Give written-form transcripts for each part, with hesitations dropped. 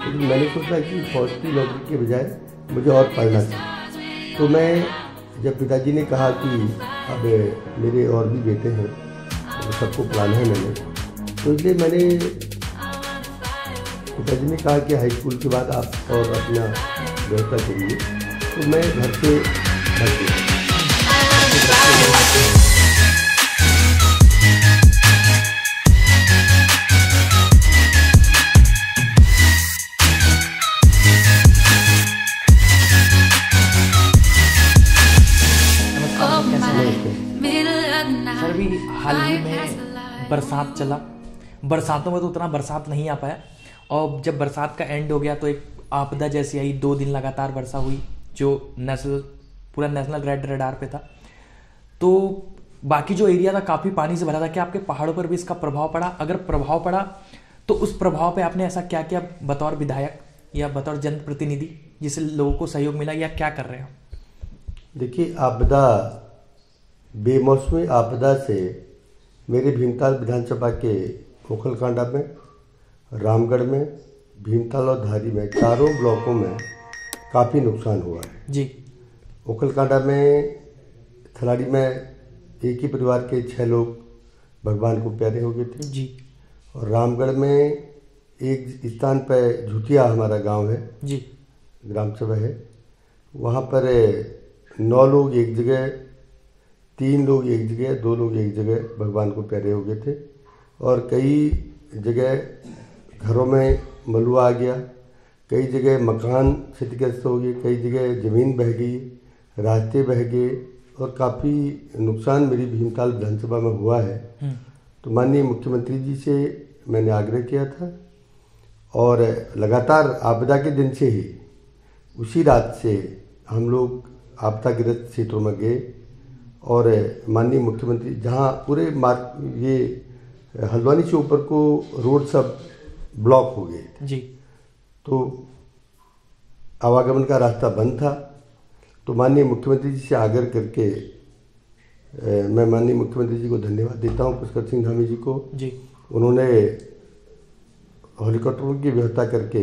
लेकिन मैंने सोचा कि फौज की नौकरी के बजाय मुझे और पढ़ना चाहिए। तो मैं जब पिताजी ने कहा कि अब मेरे और भी बेटे हैं, तो सबको पढ़ाना है मैंने, तो इसलिए मैंने पिताजी ने कहा कि हाई स्कूल के बाद आप और अपना व्यवस्था करिए, तो मैं घर से भाग गया। सर, भी हाल ही में बरसात चला, बरसातों में तो उतना बरसात नहीं आ पाया, और जब बरसात का एंड हो गया तो एक आपदा जैसी आई। 2 दिन लगातार वर्षा हुई जो पूरा नेशनल रेड रडार पे था। तो बाकी जो एरिया था काफ़ी पानी से भरा था। क्या आपके पहाड़ों पर भी इसका प्रभाव पड़ा? अगर प्रभाव पड़ा तो उस प्रभाव पे आपने ऐसा क्या किया बतौर विधायक या बतौर जनप्रतिनिधि, जिससे लोगों को सहयोग मिला, या क्या कर रहे हो? देखिए, आपदा, बेमौसमी आपदा से मेरे भीमताल विधानसभा के ओखलकांडा में, रामगढ़ में, भीमताल और धारी में, चारों ब्लॉकों में काफ़ी नुकसान हुआ है जी। ओखलकांडा में, थलाड़ी में एक ही परिवार के 6 लोग भगवान को प्यारे हो गए थे जी। और रामगढ़ में एक स्थान पर झुटिया हमारा गांव है जी, ग्राम सभा है, वहाँ पर 9 लोग एक जगह, 3 लोग एक जगह, 2 लोग एक जगह भगवान को प्यारे हो गए थे। और कई जगह घरों में मलबा आ गया, कई जगह मकान क्षतिग्रस्त हो गए, कई जगह ज़मीन बह गई, रास्ते बह गए और काफ़ी नुकसान मेरी भीमताल विधानसभा में हुआ है। तो माननीय मुख्यमंत्री जी से मैंने आग्रह किया था और लगातार आपदा के दिन से ही, उसी रात से हम लोग आपदाग्रस्त क्षेत्रों में गए और माननीय मुख्यमंत्री, जहाँ पूरे मार्ग, ये हल्द्वानी से ऊपर को रोड सब ब्लॉक हो गए थे जी, तो आवागमन का रास्ता बंद था। तो माननीय मुख्यमंत्री जी से आग्रह करके मैं माननीय मुख्यमंत्री जी को धन्यवाद देता हूँ, पुष्कर सिंह धामी जी को जी। उन्होंने हेलीकॉप्टरों की व्यवस्था करके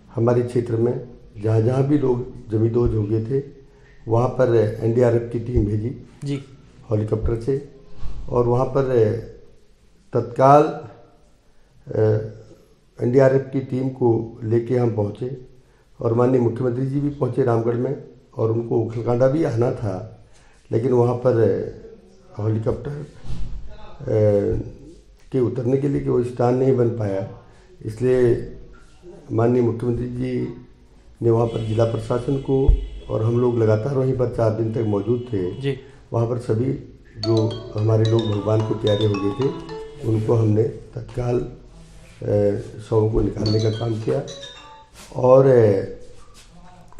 हमारे क्षेत्र में जहाँ जहाँ भी लोग जमींदोज हो गए थे वहाँ पर एनडीआरएफ की टीम भेजी जी हेलीकॉप्टर से, और वहाँ पर तत्काल एनडीआरएफ की टीम को लेके हम पहुँचे और माननीय मुख्यमंत्री जी भी पहुँचे रामगढ़ में, और उनको ओखलकांडा भी आना था लेकिन वहाँ पर हेलीकॉप्टर के उतरने के लिए कोई स्थान नहीं बन पाया, इसलिए माननीय मुख्यमंत्री जी ने वहाँ पर जिला प्रशासन को, और हम लोग लगातार वहीं पर 4 दिन तक मौजूद थे जी। वहाँ पर सभी जो हमारे लोग भगवान को प्यारे हो गए थे उनको हमने तत्काल शवों को निकालने का काम किया, और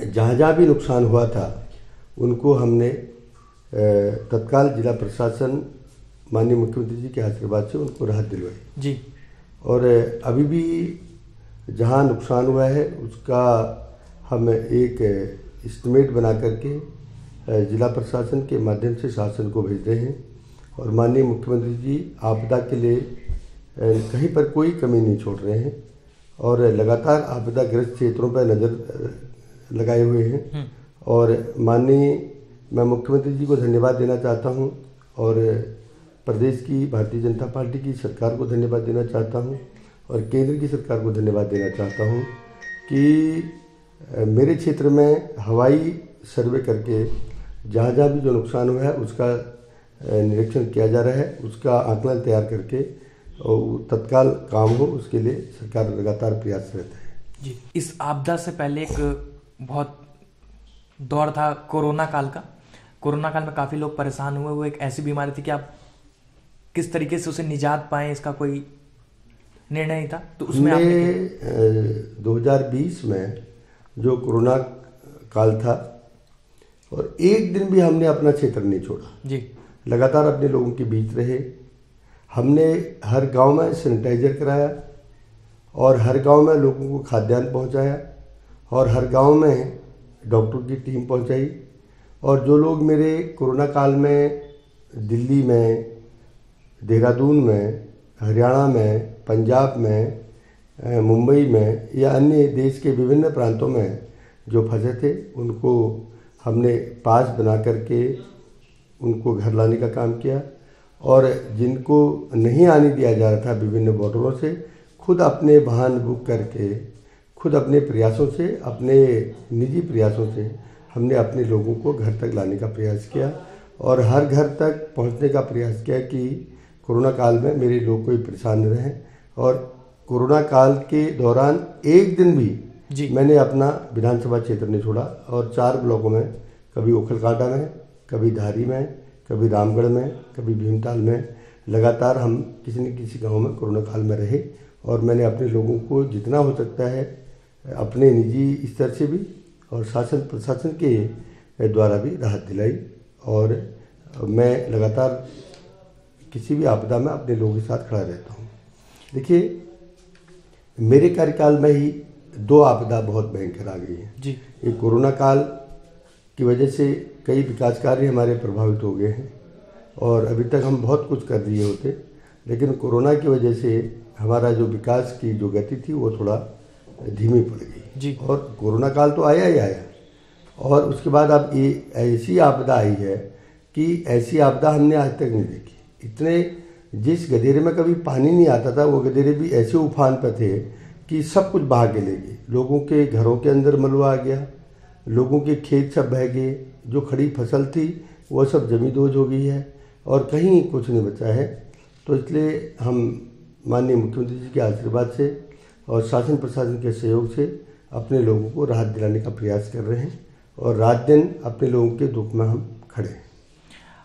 जहाँ जहाँ भी नुकसान हुआ था उनको हमने तत्काल जिला प्रशासन माननीय मुख्यमंत्री जी के आशीर्वाद से उनको राहत दिलवाई जी। और अभी भी जहाँ नुकसान हुआ है उसका हम एक एस्टिमेट बना करके जिला प्रशासन के माध्यम से शासन को भेज रहे हैं, और माननीय मुख्यमंत्री जी आपदा के लिए कहीं पर कोई कमी नहीं छोड़ रहे हैं और लगातार आपदाग्रस्त क्षेत्रों पर नज़र लगाए हुए हैं। और मैं मुख्यमंत्री जी को धन्यवाद देना चाहता हूं और प्रदेश की भारतीय जनता पार्टी की सरकार को धन्यवाद देना चाहता हूं और केंद्र की सरकार को धन्यवाद देना चाहता हूं कि मेरे क्षेत्र में हवाई सर्वे करके जहाँ जहाँ भी जो नुकसान हुआ है उसका निरीक्षण किया जा रहा है, उसका आकलन तैयार करके और तत्काल काम हो उसके लिए सरकार लगातार प्रयासरत है जी। इस आपदा से पहले एक बहुत दौर था कोरोना काल का। कोरोना काल में काफ़ी लोग परेशान हुए। वो एक ऐसी बीमारी थी कि आप किस तरीके से उसे निजात पाएं इसका कोई निर्णय नहीं था, तो उसमें आपने 2020 में जो कोरोना काल था और एक दिन भी हमने अपना क्षेत्र नहीं छोड़ा जी, लगातार अपने लोगों के बीच रहे। हमने हर गांव में सैनिटाइजर कराया और हर गांव में लोगों को खाद्यान्न पहुंचाया और हर गांव में डॉक्टर की टीम पहुंचाई। और जो लोग मेरे कोरोना काल में दिल्ली में, देहरादून में, हरियाणा में, पंजाब में, मुंबई में या अन्य देश के विभिन्न प्रांतों में जो फंसे थे उनको हमने पास बना करके उनको घर लाने का काम किया, और जिनको नहीं आने दिया जा रहा था विभिन्न बॉर्डरों से, खुद अपने वाहन बुक करके, खुद अपने प्रयासों से, अपने निजी प्रयासों से हमने अपने लोगों को घर तक लाने का प्रयास किया और हर घर तक पहुंचने का प्रयास किया कि कोरोना काल में मेरे लोग कोई परेशान न रहें। और कोरोना काल के दौरान एक दिन भी मैंने अपना विधानसभा क्षेत्र नहीं छोड़ा, और 4 ब्लॉकों में, कभी ओखलकांडा में, कभी धारी में, कभी रामगढ़ में, कभी भीमताल में, लगातार हम किसी न किसी गांव में कोरोना काल में रहे। और मैंने अपने लोगों को जितना हो सकता है अपने निजी स्तर से भी और शासन प्रशासन के द्वारा भी राहत दिलाई, और मैं लगातार किसी भी आपदा में अपने लोगों के साथ खड़ा रहता हूँ। देखिए, मेरे कार्यकाल में ही 2 आपदा बहुत भयंकर आ गई हैं जी। एक कोरोना काल की वजह से कई विकास कार्य हमारे प्रभावित हो गए हैं, और अभी तक हम बहुत कुछ कर दिए होते, लेकिन कोरोना की वजह से हमारा जो विकास की जो गति थी वो थोड़ा धीमी पड़ गई जी। और कोरोना काल तो आया ही आया, और उसके बाद अब ये ऐसी आपदा आई है कि ऐसी आपदा हमने आज तक नहीं देखी। इतने, जिस गधेरे में कभी पानी नहीं आता था वो गधेरे भी ऐसे उफान पर थे कि सब कुछ बहा के ले गए। लोगों के घरों के अंदर मलबा आ गया, लोगों के खेत सब बह गए, जो खड़ी फसल थी वो सब जमींदोज हो गई है, और कहीं कुछ नहीं बचा है। तो इसलिए हम माननीय मुख्यमंत्री जी के आशीर्वाद से और शासन प्रशासन के सहयोग से अपने लोगों को राहत दिलाने का प्रयास कर रहे हैं, और रात दिन अपने लोगों के दुख में हम खड़े हैं।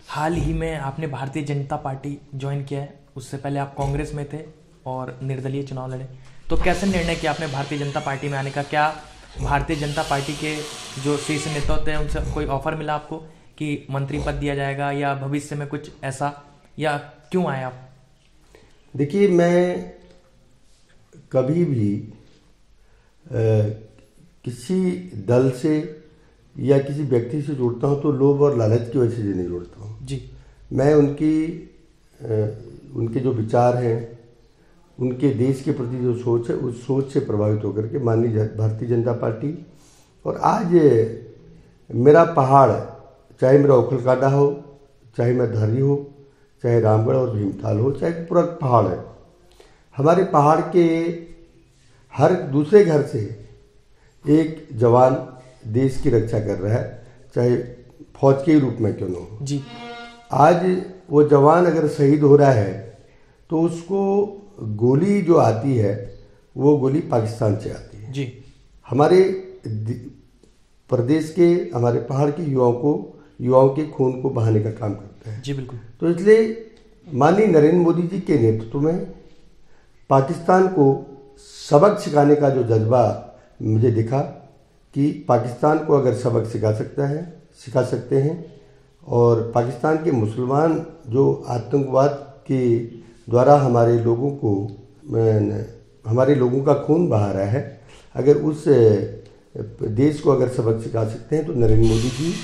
हाल ही में आपने भारतीय जनता पार्टी ज्वाइन किया है, उससे पहले आप कांग्रेस में थे और निर्दलीय चुनाव लड़े, तो कैसे निर्णय किया आपने भारतीय जनता पार्टी में आने का? क्या भारतीय जनता पार्टी के जो शीर्ष नेतृत्व हैं उनसे कोई ऑफर मिला आपको कि मंत्री पद दिया जाएगा या भविष्य में कुछ ऐसा, या क्यों आए आप? देखिए, मैं कभी भी किसी दल से या किसी व्यक्ति से जुड़ता हूँ तो लोभ और लालच की वजह से नहीं जुड़ता हूँ जी। मैं उनके जो विचार हैं, उनके देश के प्रति जो सोच है, उस सोच से प्रभावित होकर के माननीय भारतीय जनता पार्टी, और आज मेरा पहाड़, चाहे मेरा ओखलकांडा हो, चाहे मैं धारी हो, चाहे रामगढ़ और भीमताल हो, चाहे पूरा पहाड़ है, हमारे पहाड़ के हर दूसरे घर से एक जवान देश की रक्षा कर रहा है, चाहे फौज के रूप में क्यों न हो जी। आज वो जवान अगर शहीद हो रहा है तो उसको गोली जो आती है वो गोली पाकिस्तान से आती है जी। हमारे प्रदेश के, हमारे पहाड़ के युवाओं के खून को बहाने का काम करता है जी। बिल्कुल। तो इसलिए माननीय नरेंद्र मोदी जी के नेतृत्व में पाकिस्तान को सबक सिखाने का जो जज्बा मुझे दिखा कि पाकिस्तान को अगर सबक सिखा सकते हैं, और पाकिस्तान के मुसलमान जो आतंकवाद के द्वारा हमारे लोगों का खून बहा रहा है, अगर उस देश को अगर सबक सिखा सकते हैं तो नरेंद्र मोदी जी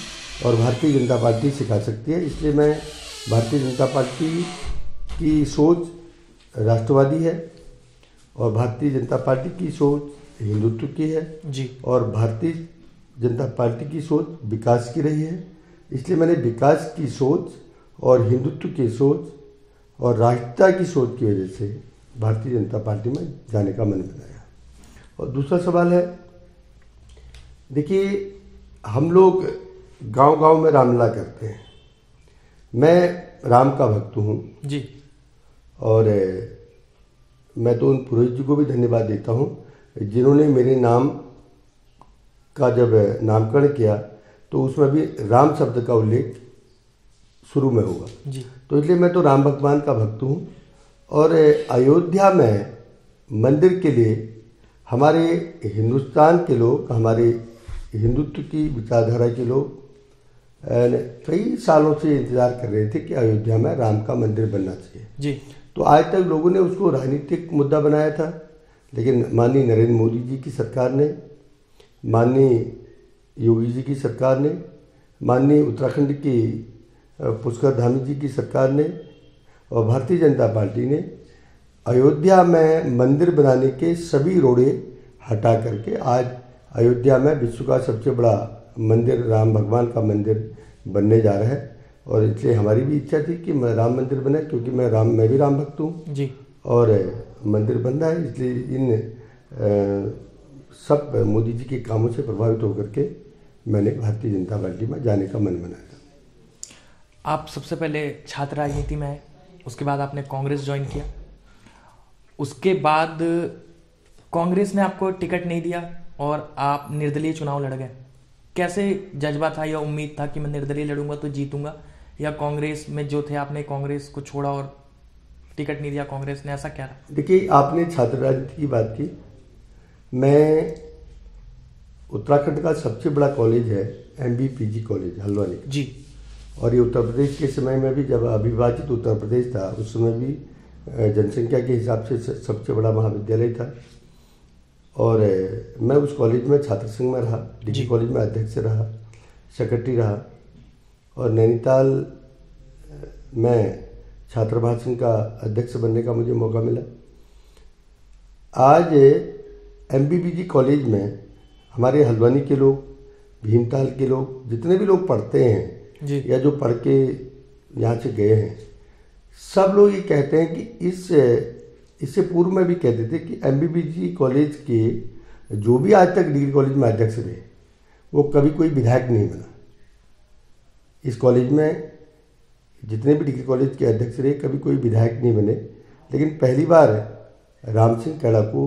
और भारतीय जनता पार्टी सिखा सकती है। इसलिए मैं भारतीय जनता पार्टी की सोच राष्ट्रवादी है, और भारतीय जनता पार्टी की सोच हिंदुत्व की है जी, और भारतीय जनता पार्टी की सोच विकास की रही है। इसलिए मैंने विकास की सोच और हिंदुत्व की सोच और राष्ट्रता की सोच की वजह से भारतीय जनता पार्टी में जाने का मन बनाया। और दूसरा सवाल है, देखिए, हम लोग गांव-गांव में रामलीला करते हैं। मैं राम का भक्त हूँ जी, और मैं तो उन पुरोहित जी को भी धन्यवाद देता हूँ जिन्होंने मेरे नाम का जब नामकरण किया तो उसमें भी राम शब्द का उल्लेख शुरू में होगा जी। तो इसलिए मैं तो राम भगवान का भक्त हूँ, और अयोध्या में मंदिर के लिए हमारे हिंदुस्तान के लोग, हमारे हिंदुत्व की विचारधारा के लोग कई सालों से इंतजार कर रहे थे कि अयोध्या में राम का मंदिर बनना चाहिए जी। तो आज तक लोगों ने उसको राजनीतिक मुद्दा बनाया था, लेकिन माननीय नरेंद्र मोदी जी की सरकार ने, माननीय योगी जी की सरकार ने, माननीय उत्तराखंड की पुष्कर धामी जी की सरकार ने और भारतीय जनता पार्टी ने अयोध्या में मंदिर बनाने के सभी रोड़े हटा करके आज अयोध्या में विश्व का सबसे बड़ा मंदिर, राम भगवान का मंदिर बनने जा रहा है। और इसलिए हमारी भी इच्छा थी कि राम मंदिर बने, क्योंकि मैं भी राम भक्त हूँ जी। और मंदिर बन रहा है। इसलिए इन सब मोदी जी के कामों से प्रभावित होकर के मैंने भारतीय जनता पार्टी में जाने का मन बनाया था। आप सबसे पहले छात्र राजनीति में आए, उसके बाद आपने कांग्रेस ज्वाइन किया, उसके बाद कांग्रेस ने आपको टिकट नहीं दिया और आप निर्दलीय चुनाव लड़ गए। कैसे जज्बा था या उम्मीद था कि मैं निर्दलीय लड़ूंगा तो जीतूंगा, या कांग्रेस में जो थे आपने कांग्रेस को छोड़ा और टिकट नहीं दिया कांग्रेस ने, ऐसा क्या रहा? देखिए, आपने छात्र राजनीति की बात की। मैं उत्तराखंड का सबसे बड़ा कॉलेज है MBPG कॉलेज हल्द्वानी जी, और ये उत्तर प्रदेश के समय में भी, जब अविभाजित उत्तर प्रदेश था, उस समय भी जनसंख्या के हिसाब से सबसे बड़ा महाविद्यालय था। और मैं उस कॉलेज में छात्र संघ में रहा, डिग्री कॉलेज में अध्यक्ष रहा, सेक्रेटरी रहा, और नैनीताल में छात्र महासंघ का अध्यक्ष बनने का मुझे मौका मिला। आज MBPG कॉलेज में हमारे हल्द्वानी के लोग, भीमताल के लोग, जितने भी लोग पढ़ते हैं जी, या जो पढ़ के यहाँ से गए हैं, सब लोग ये कहते हैं कि इससे पूर्व में भी कहते थे कि MBPG कॉलेज के जो भी आज तक डिग्री कॉलेज में अध्यक्ष रहे, वो कभी कोई विधायक नहीं बना। इस कॉलेज में जितने भी डिग्री कॉलेज के अध्यक्ष रहे, कभी कोई विधायक नहीं बने। लेकिन पहली बार राम सिंह कैड़ा को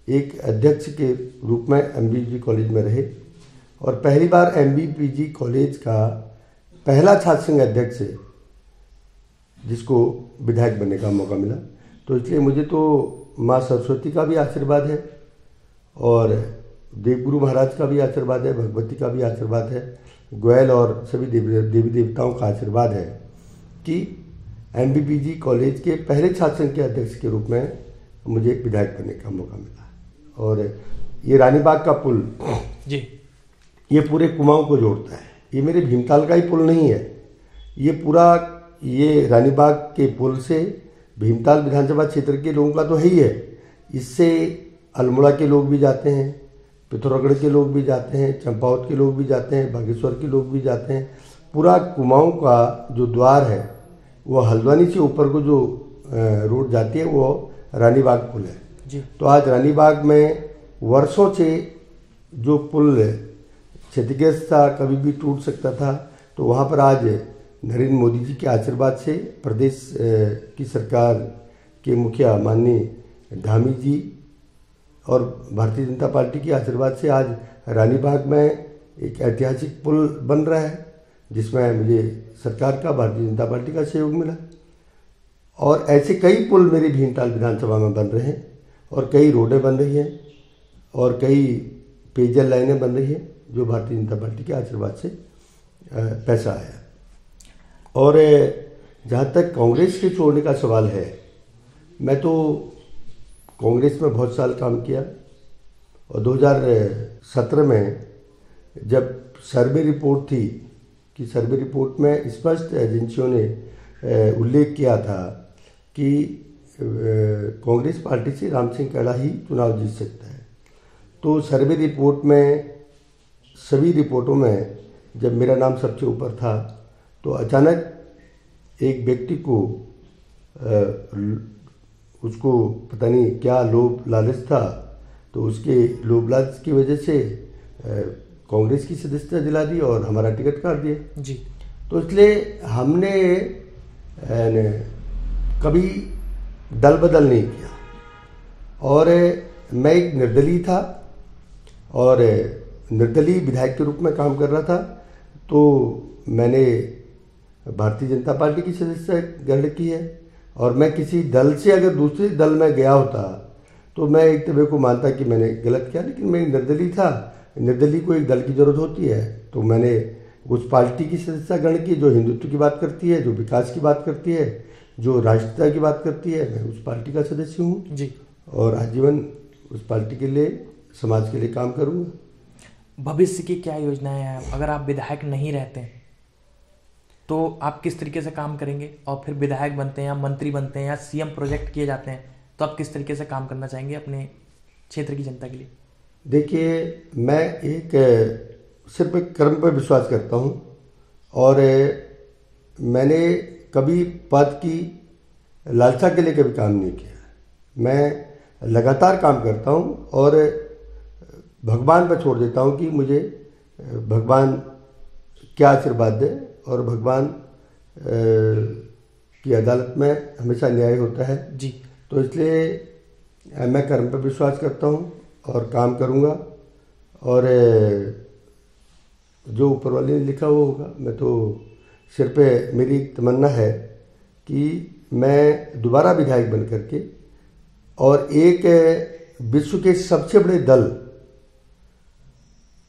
एक अध्यक्ष के रूप में MBPG कॉलेज में रहे, और पहली बार MBPG कॉलेज का पहला छात्र संघ अध्यक्ष है जिसको विधायक बनने का मौका मिला। तो इसलिए मुझे तो माँ सरस्वती का भी आशीर्वाद है और देवगुरु महाराज का भी आशीर्वाद है, भगवती का भी आशीर्वाद है, गोयल और सभी देवी देवताओं का आशीर्वाद है कि MBPG कॉलेज के पहले छात्र संघ के अध्यक्ष के रूप में मुझे विधायक बनने का मौका मिला। और ये रानीबाग का पुल जी, ये पूरे कुमाऊं को जोड़ता है। ये मेरे भीमताल का ही पुल नहीं है, ये पूरा, ये रानीबाग के पुल से भीमताल विधानसभा क्षेत्र के लोगों का तो है ही है, इससे अल्मोड़ा के लोग भी जाते हैं, पिथौरागढ़ के लोग भी जाते हैं, चंपावत के लोग भी जाते हैं, बागेश्वर के लोग भी जाते हैं। पूरा कुमाऊं का जो द्वार है वो हल्द्वानी से ऊपर को जो रोड जाती है वो रानीबाग पुल है जी। तो आज रानीबाग में वर्षों से जो पुल क्षतिग्रस्त था, कभी भी टूट सकता था, तो वहाँ पर आज नरेंद्र मोदी जी के आशीर्वाद से, प्रदेश की सरकार के मुखिया माननीय धामी जी और भारतीय जनता पार्टी के आशीर्वाद से आज रानीबाग में एक ऐतिहासिक पुल बन रहा है, जिसमें मुझे सरकार का, भारतीय जनता पार्टी का सहयोग मिला। और ऐसे कई पुल मेरे भीमताल विधानसभा में बन रहे हैं, और कई रोडें बन रही हैं, और कई पेयजल लाइनें बन रही हैं, जो भारतीय जनता पार्टी के आशीर्वाद से पैसा आया। और जहाँ तक कांग्रेस के छोड़ने का सवाल है, मैं तो कांग्रेस में बहुत साल काम किया, और 2017 में जब सर्वे रिपोर्ट थी, कि सर्वे रिपोर्ट में स्पष्ट एजेंसियों ने उल्लेख किया था कि कांग्रेस पार्टी से राम सिंह कैड़ा ही चुनाव जीत सकता है, तो सर्वे रिपोर्ट में, सभी रिपोर्टों में जब मेरा नाम सबसे ऊपर था, तो अचानक एक व्यक्ति को उसको पता नहीं क्या लोभ लालच था, तो उसके लोभ लालच की वजह से कांग्रेस की सदस्यता दिला दी और हमारा टिकट काट दिया जी। तो इसलिए हमने कभी दल बदल नहीं किया, और मैं एक निर्दलीय था और निर्दलीय विधायक के रूप में काम कर रहा था। तो मैंने भारतीय जनता पार्टी की सदस्यता ग्रहण की है, और मैं किसी दल से अगर दूसरे दल में गया होता तो मैं एक तरह को मानता कि मैंने गलत किया, लेकिन मैं निर्दलीय था। निर्दलीय को एक दल की जरूरत होती है, तो मैंने उस पार्टी की सदस्यता ग्रहण की जो हिंदुत्व की बात करती है, जो विकास की बात करती है, जो राष्ट्रीयता की बात करती है। मैं उस पार्टी का सदस्य हूँ जी, और आजीवन उस पार्टी के लिए, समाज के लिए काम करूँगा। भविष्य की क्या योजनाएं हैं? अगर आप विधायक नहीं रहते तो आप किस तरीके से काम करेंगे, और फिर विधायक बनते हैं या मंत्री बनते हैं या CM प्रोजेक्ट किए जाते हैं, तो आप किस तरीके से काम करना चाहेंगे अपने क्षेत्र की जनता के लिए? देखिए, मैं एक सिर्फ एक कर्म पर विश्वास करता हूँ और मैंने कभी पद की लालसा के लिए कभी काम नहीं किया। मैं लगातार काम करता हूँ और भगवान पर छोड़ देता हूँ कि मुझे भगवान क्या आशीर्वाद दे, और भगवान की अदालत में हमेशा न्याय होता है जी। तो इसलिए मैं कर्म पर विश्वास करता हूँ और काम करूँगा, और जो ऊपर वाले ने लिखा वो होगा। मैं तो सिर्फ मेरी तमन्ना है कि मैं दोबारा विधायक बन करके और एक विश्व के सबसे बड़े दल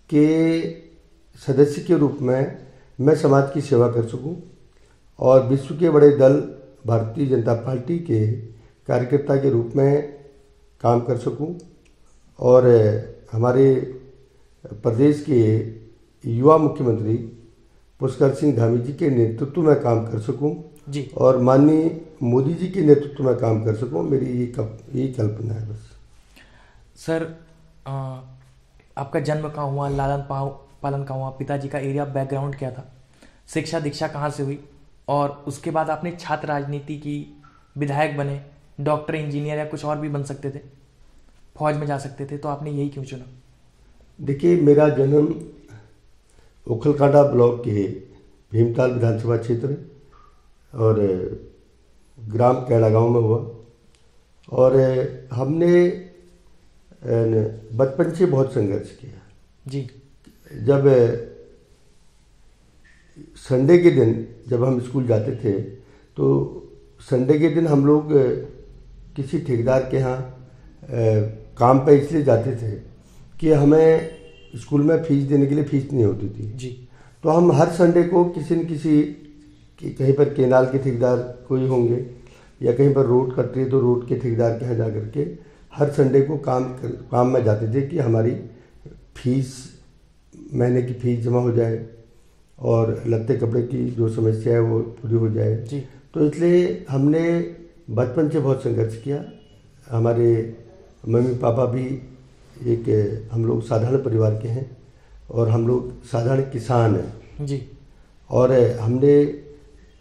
के सदस्य के रूप में मैं समाज की सेवा कर सकूं और विश्व के बड़े दल भारतीय जनता पार्टी के कार्यकर्ता के रूप में काम कर सकूं और हमारे प्रदेश के युवा मुख्यमंत्री पुष्कर सिंह धामी जी के नेतृत्व में काम कर सकूं जी, और माननीय मोदी जी के नेतृत्व में काम कर सकूं। मेरी यही कल्पना है बस। सर, आपका जन्म कहाँ हुआ, लालन पालन कहाँ हुआ, पिताजी का एरिया बैकग्राउंड क्या था, शिक्षा दीक्षा कहाँ से हुई, और उसके बाद आपने छात्र राजनीति की, विधायक बने, डॉक्टर, इंजीनियर या कुछ और भी बन सकते थे, फौज में जा सकते थे, तो आपने यही क्यों चुना? देखिए, मेरा जन्म उखलकांडा ब्लॉक के भीमताल विधानसभा क्षेत्र और ग्राम कैड़ा गांव में हुआ, और हमने बचपन से बहुत संघर्ष किया जी। जब संडे के दिन जब हम स्कूल जाते थे तो संडे के दिन हम लोग किसी ठेकेदार के यहाँ काम पे इसलिए जाते थे कि हमें स्कूल में फीस देने के लिए फीस नहीं होती थी जी। तो हम हर संडे को किसी न किसी कहीं पर केनाल के ठेकेदार कोई होंगे या कहीं पर रोड कट रही है तो रोड के ठेकेदार के यहाँ जा करके हर संडे को काम में जाते थे कि हमारी फीस, महीने की फीस जमा हो जाए और लत्ते कपड़े की जो समस्या है वो पूरी हो जाए जी। तो इसलिए हमने बचपन से बहुत संघर्ष किया। हमारे मम्मी पापा भी हम लोग साधारण परिवार के हैं और हम लोग साधारण किसान हैं जी, और हमने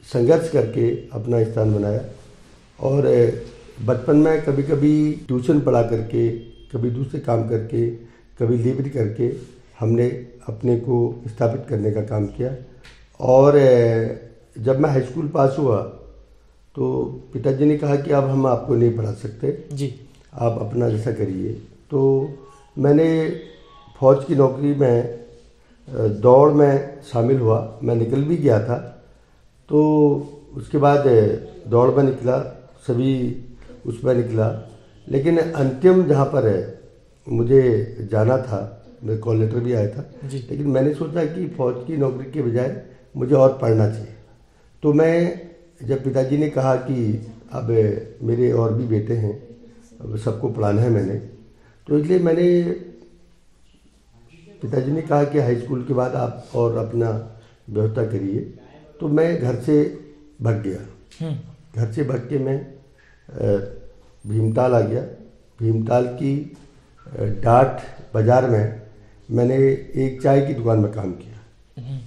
संघर्ष करके अपना स्थान बनाया। और बचपन में कभी कभी ट्यूशन पढ़ा करके, कभी दूसरे काम करके, कभी लेबरी करके हमने अपने को स्थापित करने का काम किया। और जब मैं हाई स्कूल पास हुआ तो पिताजी ने कहा कि अब हम आपको नहीं पढ़ा सकते जी, आप अपना जैसा करिए। तो मैंने फौज की नौकरी में दौड़ में शामिल हुआ, मैं निकल भी गया था। तो उसके बाद दौड़ में निकला, सभी उसमें निकला, लेकिन अंतिम जहाँ पर मुझे जाना था, मेरे कॉल लेटर भी आया था, लेकिन मैंने सोचा कि फौज की नौकरी के बजाय मुझे और पढ़ना चाहिए। तो मैं जब पिताजी ने कहा कि अब मेरे और भी बेटे हैं, अब सबको पढ़ाना है मैंने, तो इसलिए मैंने पिताजी ने कहा कि हाई स्कूल के बाद आप और अपना व्यवस्था करिए। तो मैं घर से भाग गया। घर से भाग के मैं भीमताल आ गया। भीमताल की डाट बाज़ार में मैंने एक चाय की दुकान में काम किया।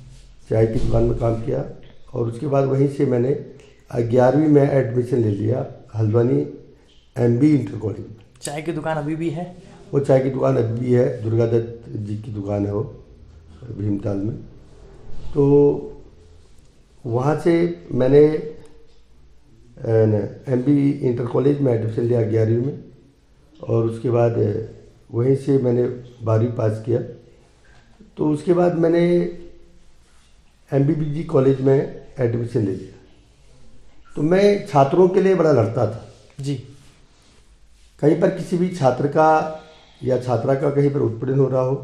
चाय की दुकान में काम किया और उसके बाद वहीं से मैंने 11वीं में एडमिशन ले लिया हल्द्वानी MB इंटर कॉलेज में। चाय की दुकान अभी भी है? वो चाय की दुकान अभी भी है, दुर्गा दत्त जी की दुकान है वो भीमताल में। तो वहाँ से मैंने MB इंटर कॉलेज में एडमिशन लिया 11वीं में, और उसके बाद वहीं से मैंने 12वीं पास किया। तो उसके बाद मैंने MBBG कॉलेज में एडमिशन ले लिया। तो मैं छात्रों के लिए बड़ा लड़ता था जी। कहीं पर किसी भी छात्र का या छात्रा का कहीं पर उत्पीड़न हो रहा हो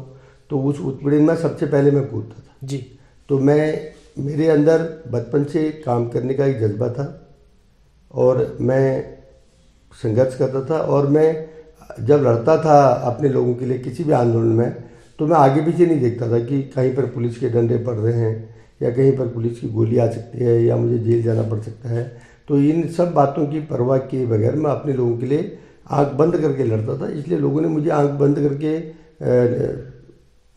तो उस उत्पीड़न में सबसे पहले मैं कूदता था जी। तो मेरे अंदर बचपन से काम करने का एक जज्बा था और मैं संघर्ष करता था। और मैं जब लड़ता था अपने लोगों के लिए किसी भी आंदोलन में, तो मैं आगे पीछे नहीं देखता था कि कहीं पर पुलिस के डंडे पड़ रहे हैं या कहीं पर पुलिस की गोली आ सकती है या मुझे जेल जाना पड़ सकता है। तो इन सब बातों की परवाह किए बगैर मैं अपने लोगों के लिए आंख बंद करके लड़ता था, इसलिए लोगों ने मुझे आंख बंद करके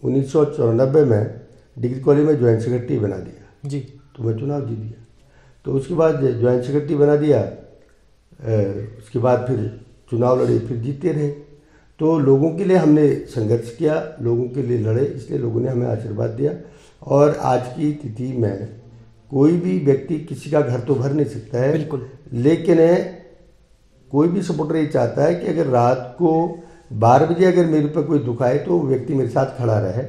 1994 में डिग्री कॉलेज में ज्वाइंट सेक्रेटरी बना दिया जी। तो मैं चुनाव जीत गया। तो उसके बाद ज्वाइंट सेक्रेटरी बना दिया, उसके बाद फिर चुनाव लड़े, फिर जीतते रहे। तो लोगों के लिए हमने संघर्ष किया, लोगों के लिए लड़े, इसलिए लोगों ने हमें आशीर्वाद दिया। और आज की तिथि में कोई भी व्यक्ति किसी का घर तो भर नहीं सकता है, बिल्कुल, लेकिन कोई भी सपोर्टर ये चाहता है कि अगर रात को 12 बजे अगर मेरे पर कोई दुख आए तो व्यक्ति मेरे साथ खड़ा रहे,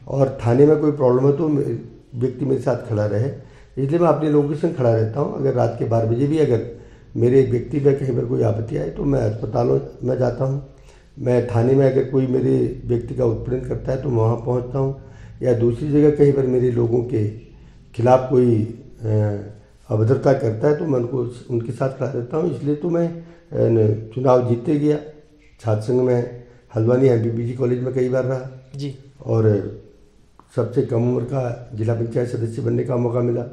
और थाने में कोई प्रॉब्लम हो तो व्यक्ति मेरे साथ खड़ा रहे। इसलिए मैं अपने लोगों के संग खड़ा रहता हूँ। अगर रात के 12 बजे भी अगर मेरे व्यक्ति पर कहीं पर कोई आपत्ति आए तो मैं अस्पतालों में जाता हूँ, मैं थाने में अगर कोई मेरे व्यक्ति का उत्पीड़न करता है तो मैं वहाँ पहुँचता हूँ, या दूसरी जगह कहीं पर मेरे लोगों के खिलाफ कोई अभद्रता करता है तो मैं उनके साथ खड़ा रहता हूँ। इसलिए तो मैं चुनाव जीतते गया। छात्र संघ में हल्द्वानी MPBG कॉलेज में कई बार रहा जी, और सबसे कम उम्र का जिला पंचायत सदस्य बनने का मौका मिला।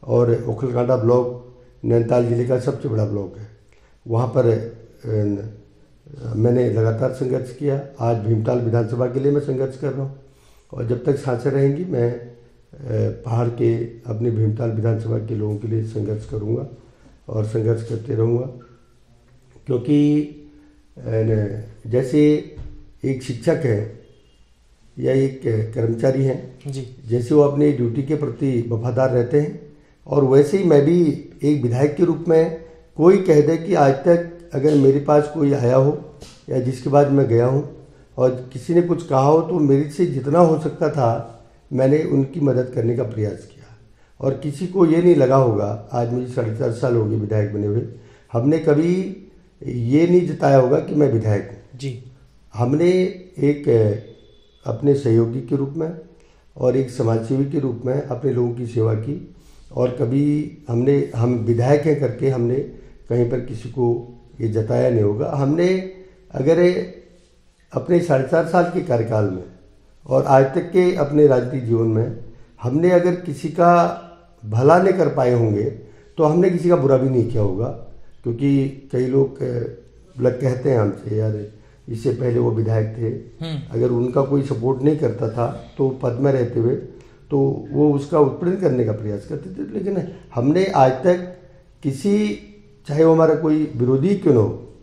और ओखलकांडा ब्लॉक नैनीताल जिले का सबसे बड़ा ब्लॉक है, वहाँ पर मैंने लगातार संघर्ष किया। आज भीमताल विधानसभा के लिए मैं संघर्ष कर रहा हूँ, और जब तक सांसें रहेंगी मैं पहाड़ के अपने भीमताल विधानसभा के लोगों के लिए संघर्ष करूँगा और संघर्ष करते रहूँगा। क्योंकि जैसे एक शिक्षक है या एक कर्मचारी हैं जी, जैसे वो अपनी ड्यूटी के प्रति वफादार रहते हैं, और वैसे ही मैं भी एक विधायक के रूप में, कोई कह दे कि आज तक अगर मेरे पास कोई आया हो या जिसके बाद मैं गया हूँ और किसी ने कुछ कहा हो तो मेरे से जितना हो सकता था मैंने उनकी मदद करने का प्रयास किया। और किसी को ये नहीं लगा होगा, आज मुझे 4.5 साल हो गए विधायक बने हुए, हमने कभी ये नहीं जताया होगा कि मैं विधायक हूँ जी। हमने एक अपने सहयोगी के रूप में और एक समाजसेवी के रूप में अपने लोगों की सेवा की, और कभी हम विधायक हैं करके हमने कहीं पर किसी को ये जताया नहीं होगा। हमने अगर अपने 4.5 साल के कार्यकाल में और आज तक के अपने राजनीतिक जीवन में हमने अगर किसी का भला नहीं कर पाए होंगे तो हमने किसी का बुरा भी नहीं किया होगा। क्योंकि कई लोग कहते हैं हमसे, यार इससे पहले वो विधायक थे, अगर उनका कोई सपोर्ट नहीं करता था तो पद में रहते हुए तो वो उसका उत्पीड़न करने का प्रयास करते थे। लेकिन हमने आज तक किसी, चाहे वो हमारा कोई विरोधी क्यों न हो,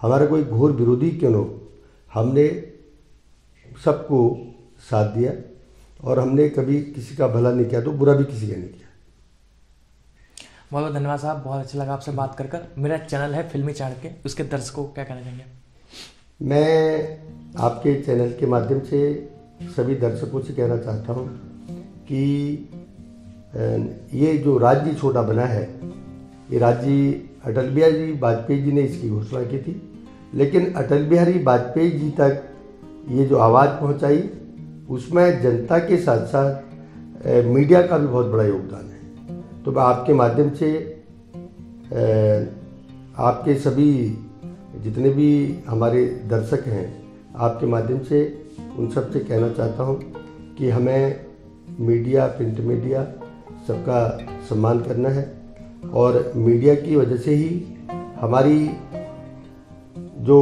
हमारा कोई घोर विरोधी क्यों न हो, हमने सबको साथ दिया और हमने कभी किसी का भला नहीं किया तो बुरा भी किसी का नहीं किया। बहुत बहुत धन्यवाद साहब, बहुत अच्छा लगा आपसे बात कर कर। मेरा चैनल है फिल्मी चाणक्य, उसके दर्शकों को क्या कहना चाहेंगे? मैं आपके चैनल के माध्यम से सभी दर्शकों से कहना चाहता हूँ कि ये जो राज्य छोटा बना है, ये राज्य अटल बिहारी वाजपेयी जी ने इसकी घोषणा की थी, लेकिन अटल बिहारी वाजपेयी जी तक ये जो आवाज़ पहुँचाई उसमें जनता के साथ साथ मीडिया का भी बहुत बड़ा योगदान है। तो मैं आपके माध्यम से आपके सभी जितने भी हमारे दर्शक हैं, आपके माध्यम से उन सब से कहना चाहता हूँ कि हमें मीडिया, प्रिंट मीडिया सबका सम्मान करना है, और मीडिया की वजह से ही हमारी जो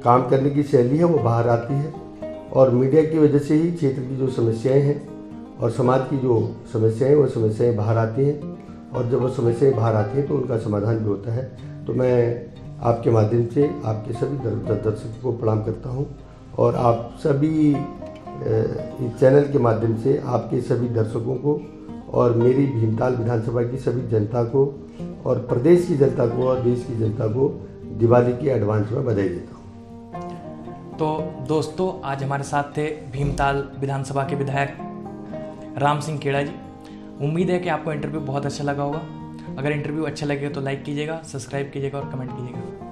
काम करने की शैली है वो बाहर आती है, और मीडिया की वजह से ही क्षेत्र की जो समस्याएं हैं और समाज की जो समस्याएं वो समस्याएं बाहर आती हैं, और जब वो समस्याएं बाहर आती हैं तो उनका समाधान भी होता है। तो मैं आपके माध्यम से आपके सभी दर्शकों को प्रणाम करता हूं, और आप सभी इस चैनल के माध्यम से आपके सभी दर्शकों को और मेरी भीमताल विधानसभा की सभी जनता को और प्रदेश की जनता को और देश की जनता को दिवाली की एडवांस में बधाई देता हूँ। तो दोस्तों, आज हमारे साथ थे भीमताल विधानसभा के विधायक राम सिंह खेड़ा जी। उम्मीद है कि आपको इंटरव्यू बहुत अच्छा लगा होगा। अगर इंटरव्यू अच्छा लगे तो लाइक कीजिएगा, सब्सक्राइब कीजिएगा और कमेंट कीजिएगा।